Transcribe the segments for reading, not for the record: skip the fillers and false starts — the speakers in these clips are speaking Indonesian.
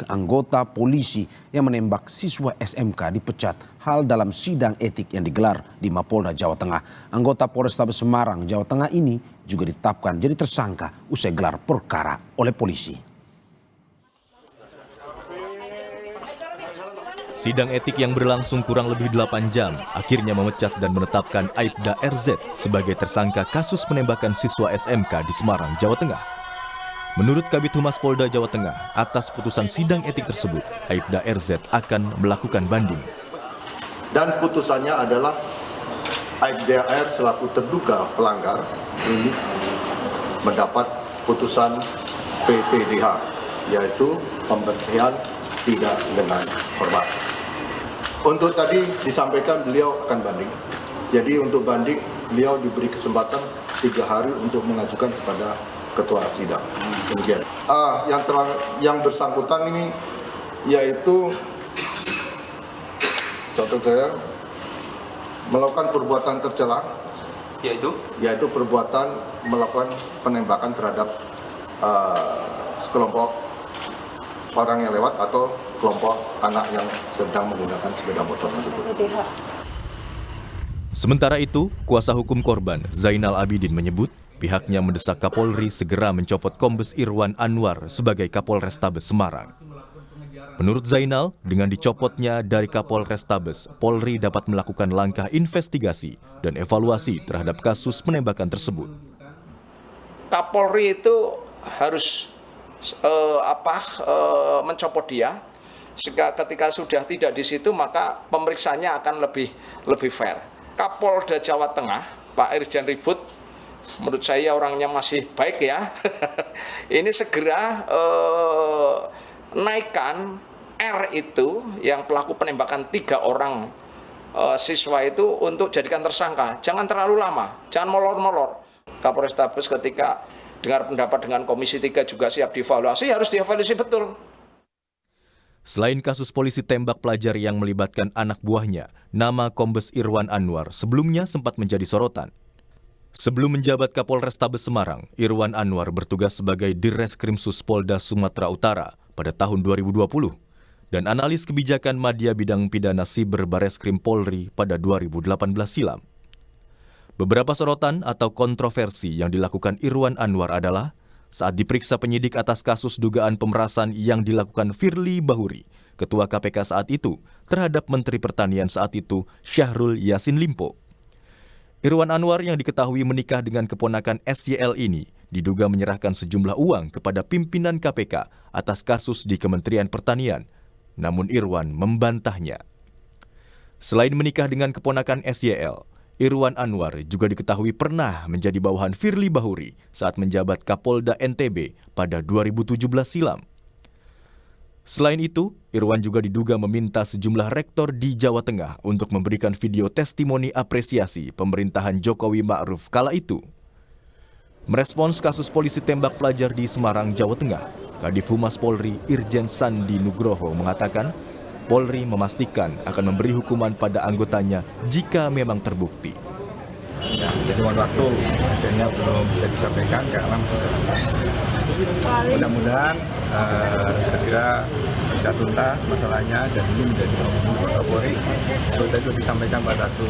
Anggota polisi yang menembak siswa SMK dipecat. Hal dalam sidang etik yang digelar di Mapolda, Jawa Tengah. Anggota Polrestabes Semarang, Jawa Tengah ini juga ditetapkan jadi tersangka usai gelar perkara oleh polisi. Sidang etik yang berlangsung kurang lebih 8 jam akhirnya memecat dan menetapkan Aibda RZ sebagai tersangka kasus penembakan siswa SMK di Semarang, Jawa Tengah. Menurut Kabid Humas Polda Jawa Tengah, atas putusan sidang etik tersebut, Aibda RZ akan melakukan banding. Dan putusannya adalah Aibda R selaku terduga pelanggar ini mendapat putusan PPDH, yaitu pemberhentian tidak dengan hormat. Untuk tadi disampaikan beliau akan banding. Jadi untuk banding beliau diberi kesempatan 3 hari untuk mengajukan kepada ketua sidang. Demikian. Yang bersangkutan ini yaitu contoh saya melakukan perbuatan tercela, yaitu perbuatan melakukan penembakan terhadap sekelompok orang yang lewat atau kelompok anak yang sedang menggunakan sepeda motor tersebut. Sementara itu, kuasa hukum korban Zainal Abidin menyebut pihaknya mendesak Kapolri segera mencopot Kombes Irwan Anwar sebagai Kapolrestabes Semarang. Menurut Zainal, dengan dicopotnya dari Kapolrestabes, Polri dapat melakukan langkah investigasi dan evaluasi terhadap kasus penembakan tersebut. Kapolri itu harus mencopot dia. Ketika sudah tidak di situ, maka pemeriksaannya akan lebih fair. Kapolda Jawa Tengah, Pak Irjen Ribut, menurut saya orangnya masih baik ya. Ini segera naikkan R itu yang pelaku penembakan 3 orang siswa itu untuk jadikan tersangka. Jangan terlalu lama, jangan molor-molor. Kapolrestabes ketika dengar pendapat dengan Komisi 3 juga siap dievaluasi, harus dievaluasi betul. Selain kasus polisi tembak pelajar yang melibatkan anak buahnya, nama Kombes Irwan Anwar sebelumnya sempat menjadi sorotan. Sebelum menjabat Kapolrestabes Semarang, Irwan Anwar bertugas sebagai Dirreskrimsus Polda Sumatera Utara pada tahun 2020 dan analis kebijakan Madya Bidang Pidana Siber Bareskrim Polri pada 2018 silam. Beberapa sorotan atau kontroversi yang dilakukan Irwan Anwar adalah saat diperiksa penyidik atas kasus dugaan pemerasan yang dilakukan Firly Bahuri, Ketua KPK saat itu, terhadap Menteri Pertanian saat itu, Syahrul Yassin Limpo. Irwan Anwar yang diketahui menikah dengan keponakan SYL ini diduga menyerahkan sejumlah uang kepada pimpinan KPK atas kasus di Kementerian Pertanian. Namun Irwan membantahnya. Selain menikah dengan keponakan SYL, Irwan Anwar juga diketahui pernah menjadi bawahan Firly Bahuri saat menjabat Kapolda NTB pada 2017 silam. Selain itu, Irwan juga diduga meminta sejumlah rektor di Jawa Tengah untuk memberikan video testimoni apresiasi pemerintahan Jokowi Ma'ruf kala itu. Merespons kasus polisi tembak pelajar di Semarang, Jawa Tengah, Kadif Humas Polri Irjen Sandi Nugroho mengatakan Polri memastikan akan memberi hukuman pada anggotanya jika memang terbukti. Ya, jadi mohon waktu, hasilnya belum bisa disampaikan karena masih dalam proses. Mudah-mudahan segera bisa tuntas masalahnya dan ini menjadi komitmen Bapak Kapolri. Seperti itu disampaikan pada satu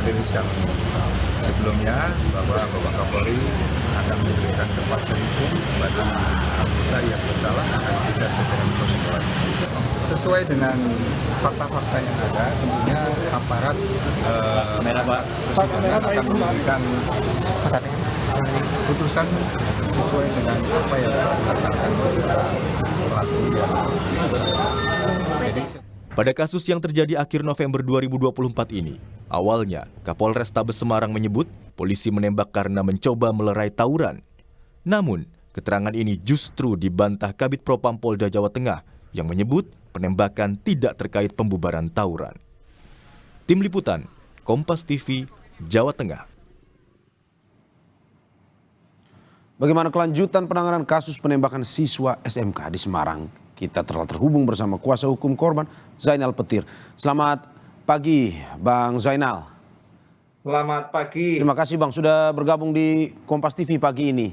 rilis yang sebelumnya bahwa Bapak Kapolri akan memberikan kepastian hukum kepada anggota yang bersalah akan ditindak secara prosedural. Sesuai dengan fakta-fakta yang ada, tentunya aparat akan memberikan putusan sesuai dengan apa yang dikatakan oleh pelaku yang. Pada kasus yang terjadi akhir November 2024 ini, awalnya Kapolrestabes Semarang menyebut polisi menembak karena mencoba melerai tawuran. Namun, keterangan ini justru dibantah Kabid Propam Polda Jawa Tengah yang menyebut penembakan tidak terkait pembubaran tawuran. Tim Liputan, Kompas TV, Jawa Tengah. Bagaimana kelanjutan penanganan kasus penembakan siswa SMK di Semarang? Kita telah terhubung bersama kuasa hukum korban, Zainal Petir. Selamat pagi, Bang Zainal. Selamat pagi. Terima kasih Bang sudah bergabung di Kompas TV pagi ini.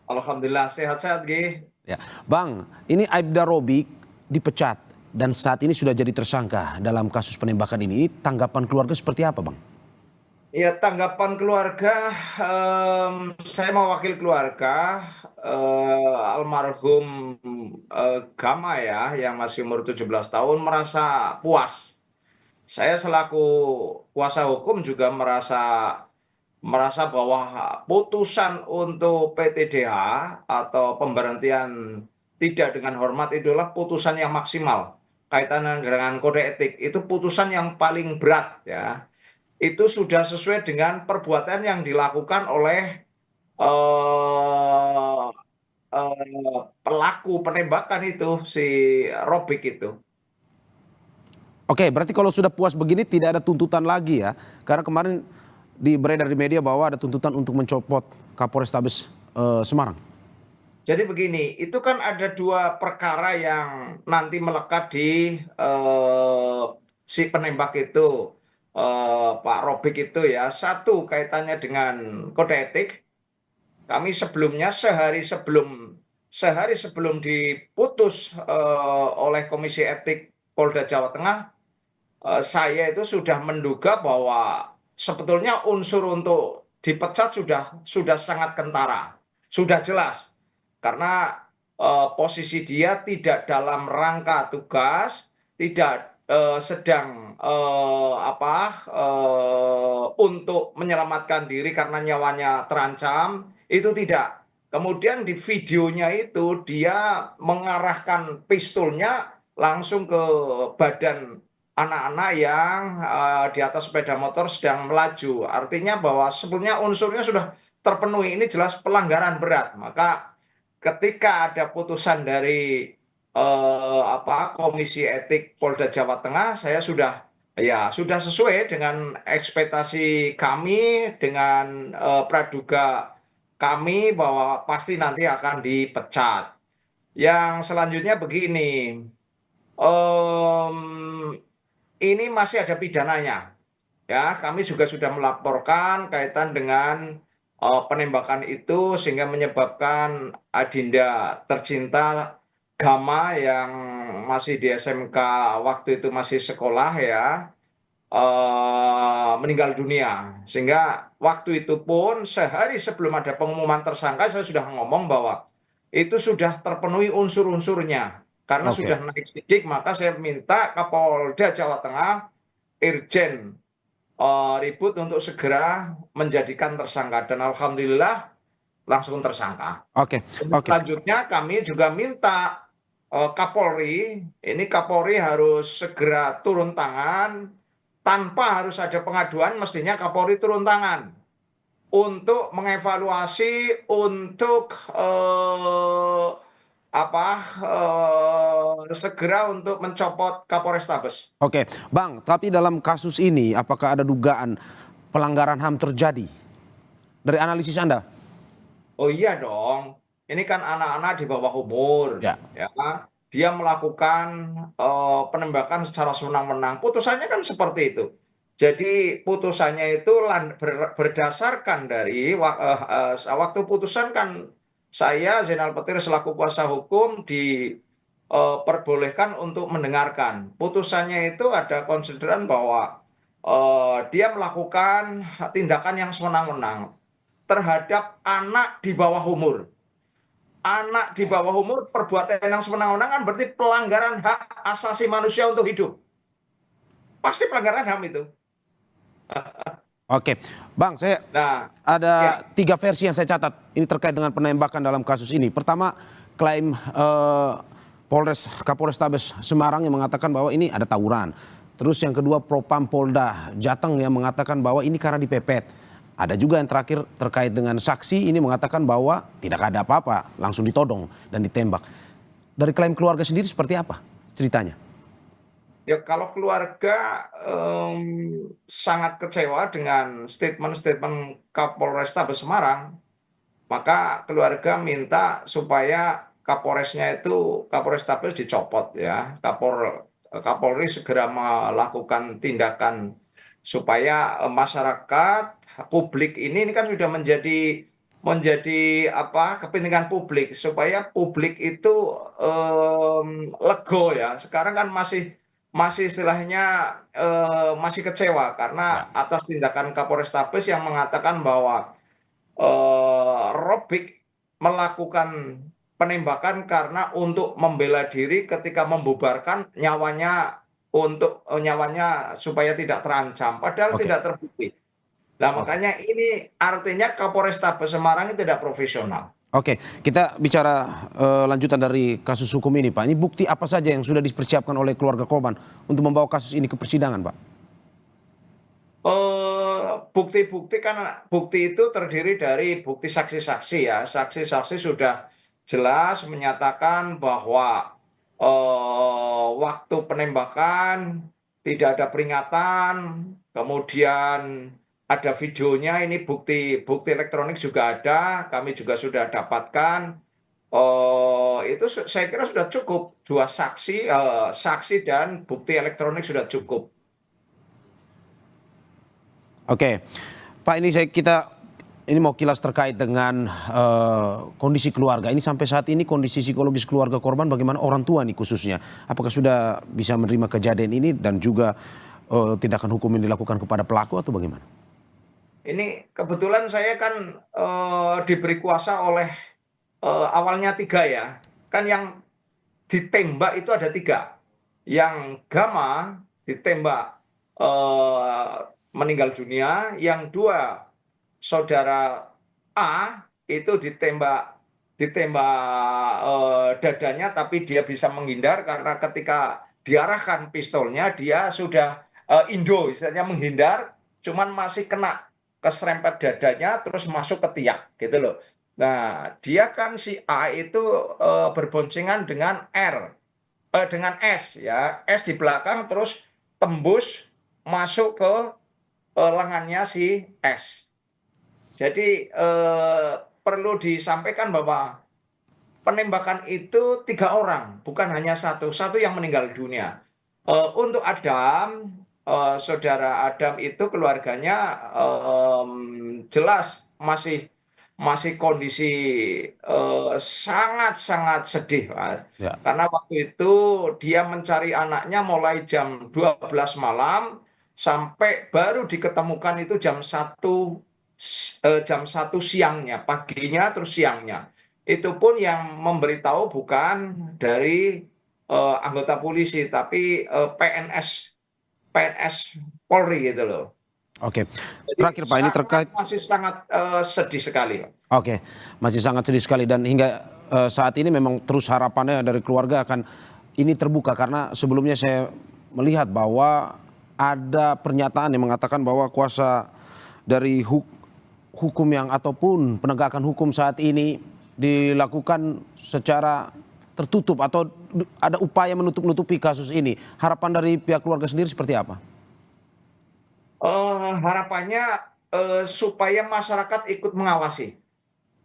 Alhamdulillah sehat-sehat, Gi. Ya, Bang, ini Aibda Robi dipecat dan saat ini sudah jadi tersangka dalam kasus penembakan ini. Tanggapan keluarga seperti apa, Bang? Ya, tanggapan keluarga, saya mewakili keluarga almarhum Gama ya, yang masih umur 17 tahun merasa puas. Saya selaku kuasa hukum juga merasa bahwa putusan untuk PTDH atau pemberhentian tidak dengan hormat itu adalah putusan yang maksimal. Kaitan dengan kode etik itu putusan yang paling berat ya. Itu sudah sesuai dengan perbuatan yang dilakukan oleh eh, pelaku penembakan itu si Robik itu. Oke, berarti kalau sudah puas begini tidak ada tuntutan lagi ya? Karena kemarin beredar di media bahwa ada tuntutan untuk mencopot Kapolrestabes Semarang. Jadi begini, itu kan ada dua perkara yang nanti melekat di si penembak itu, Pak Robik itu ya. Satu kaitannya dengan kode etik. Kami sebelumnya sehari sebelum diputus oleh Komisi Etik Polda Jawa Tengah, saya itu sudah menduga bahwa sebetulnya unsur untuk dipecat sudah sangat kentara, sudah jelas. Karena posisi dia tidak dalam rangka tugas, tidak sedang untuk menyelamatkan diri karena nyawanya terancam, itu tidak. Kemudian di videonya itu dia mengarahkan pistolnya langsung ke badan anak-anak yang di atas sepeda motor sedang melaju. Artinya bahwa sebetulnya unsurnya sudah terpenuhi. Ini jelas pelanggaran berat. Maka ketika ada putusan dari Komisi Etik Polda Jawa Tengah, saya sudah sesuai dengan ekspektasi kami, dengan praduga kami bahwa pasti nanti akan dipecat. Yang selanjutnya begini, ini masih ada pidananya. Ya, kami juga sudah melaporkan kaitan dengan penembakan itu sehingga menyebabkan adinda tercinta Gama yang masih di SMK waktu itu masih sekolah ya, meninggal dunia. Sehingga waktu itu pun sehari sebelum ada pengumuman tersangka saya sudah ngomong bahwa itu sudah terpenuhi unsur-unsurnya. Karena Oke. sudah naik sidik, maka saya minta Kapolda Jawa Tengah, Irjen Ribut untuk segera menjadikan tersangka. Dan alhamdulillah langsung tersangka. Oke, oke. Selanjutnya kami juga minta Kapolri, ini Kapolri harus segera turun tangan, tanpa harus ada pengaduan, mestinya Kapolri turun tangan untuk mengevaluasi, untuk segera untuk mencopot Kapolrestabes. Oke, Bang, tapi dalam kasus ini apakah ada dugaan pelanggaran HAM terjadi? Dari analisis Anda? Oh iya dong, ini kan anak-anak di bawah umur, Ya. ya. Dia melakukan penembakan secara sewenang-wenang. Putusannya kan seperti itu. Jadi putusannya itu berdasarkan dari waktu putusan kan saya Zainal Petir selaku kuasa hukum diperbolehkan untuk mendengarkan. Putusannya itu ada konsideran bahwa dia melakukan tindakan yang sewenang-wenang terhadap anak di bawah umur. Anak di bawah umur, perbuatan yang sewenang-wenang kan berarti pelanggaran hak asasi manusia untuk hidup. Pasti pelanggaran HAM itu. Oke, Bang, saya Nah, ada ya. 3 versi yang saya catat. Ini terkait dengan penembakan dalam kasus ini. Pertama, klaim Kapolrestabes Semarang yang mengatakan bahwa ini ada tawuran. Terus yang kedua, Propam Polda Jateng yang mengatakan bahwa ini karena dipepet. Ada juga yang terakhir terkait dengan saksi ini mengatakan bahwa tidak ada apa-apa, langsung ditodong dan ditembak. Dari klaim keluarga sendiri seperti apa ceritanya? Ya kalau keluarga sangat kecewa dengan statement-statement Kapolrestabes Semarang, maka keluarga minta supaya Kapolrestabes dicopot ya. Kapolri segera melakukan tindakan supaya masyarakat publik ini kan sudah menjadi kepentingan publik supaya publik itu lego ya. Sekarang kan masih istilahnya masih kecewa karena atas tindakan Kapolrestabes yang mengatakan bahwa Robik melakukan penembakan karena untuk membela diri ketika membubarkan nyawanya supaya tidak terancam, padahal Oke. tidak terbukti. Nah, makanya ini artinya Kapolrestabes Semarang itu tidak profesional. Oke, kita bicara lanjutan dari kasus hukum ini, Pak. Ini bukti apa saja yang sudah dipersiapkan oleh keluarga korban untuk membawa kasus ini ke persidangan, Pak? Bukti itu terdiri dari bukti saksi-saksi ya. Saksi-saksi sudah jelas menyatakan bahwa waktu penembakan tidak ada peringatan, kemudian ada videonya, ini bukti elektronik juga ada, kami juga sudah dapatkan. Itu saya kira sudah cukup, dua saksi dan bukti elektronik sudah cukup. Oke, Pak, ini mau kilas terkait dengan kondisi keluarga. Ini sampai saat ini kondisi psikologis keluarga korban bagaimana, orang tua nih khususnya? Apakah sudah bisa menerima kejadian ini dan juga tindakan hukum yang dilakukan kepada pelaku atau bagaimana? Ini kebetulan saya kan diberi kuasa oleh awalnya 3 ya. Kan yang ditembak itu ada 3. Yang Gama ditembak meninggal dunia, yang 2 saudara A itu ditembak dadanya, tapi dia bisa menghindar karena ketika diarahkan pistolnya dia sudah istilahnya menghindar, cuman masih kena keserempet dadanya terus masuk ke tiang gitu loh. Nah, dia kan si A itu berboncengan dengan dengan S ya, S di belakang terus tembus masuk ke lengannya si S. Jadi perlu disampaikan bahwa penembakan itu 3 orang, bukan hanya satu yang meninggal dunia. Untuk Adam, saudara Adam itu keluarganya jelas masih kondisi sangat-sangat sedih, Mas. Ya. Karena waktu itu dia mencari anaknya mulai jam 12 malam sampai baru diketemukan itu jam 1 siangnya, paginya terus siangnya. Itu pun yang memberitahu bukan dari anggota polisi, tapi PNS Polri gitu loh. Oke, Jadi terakhir Pak, ini terkait. masih sangat sedih sekali. Oke, masih sangat sedih sekali dan hingga saat ini memang terus harapannya dari keluarga akan ini terbuka, karena sebelumnya saya melihat bahwa ada pernyataan yang mengatakan bahwa kuasa dari hukum yang ataupun penegakan hukum saat ini dilakukan secara tertutup atau ada upaya menutup-nutupi kasus ini. Harapan dari pihak keluarga sendiri seperti apa? Harapannya supaya masyarakat ikut mengawasi.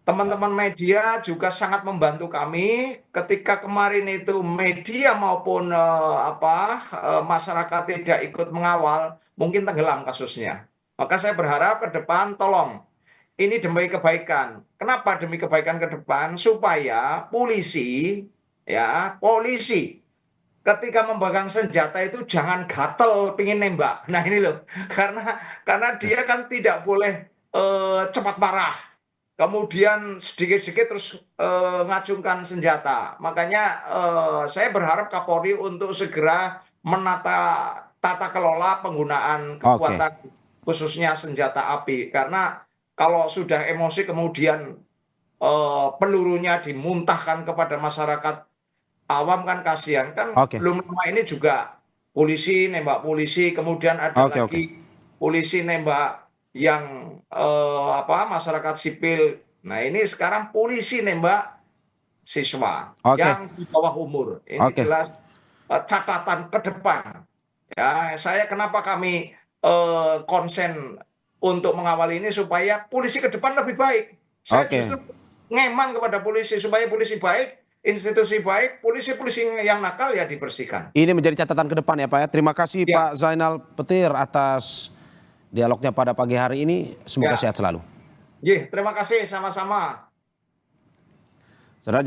Teman-teman media juga sangat membantu kami ketika kemarin itu media maupun masyarakat tidak ikut mengawal, mungkin tenggelam kasusnya. Maka saya berharap ke depan tolong, ini demi kebaikan. Kenapa demi kebaikan ke depan? Supaya polisi ketika memegang senjata itu jangan gatel pingin nembak. Nah ini loh, karena dia kan tidak boleh cepat marah, kemudian sedikit-sedikit terus ngacungkan senjata. Makanya saya berharap Kapolri untuk segera menata tata kelola penggunaan kekuatan, khususnya senjata api. Karena kalau sudah emosi kemudian pelurunya dimuntahkan kepada masyarakat awam kan kasihan kan. Belum lama ini juga polisi nembak polisi, kemudian ada lagi polisi nembak yang masyarakat sipil. Nah ini sekarang polisi nembak siswa yang di bawah umur. Ini jelas catatan ke depan. Ya, saya kenapa kami konsen untuk mengawal ini supaya polisi ke depan lebih baik. Saya justru ngeman kepada polisi supaya polisi baik, institusi baik, polisi-polisi yang nakal ya dibersihkan. Ini menjadi catatan ke depan ya Pak ya. Terima kasih Pak Zainal Petir atas dialognya pada pagi hari ini. Semoga sehat selalu. Terima kasih sama-sama. Saudara,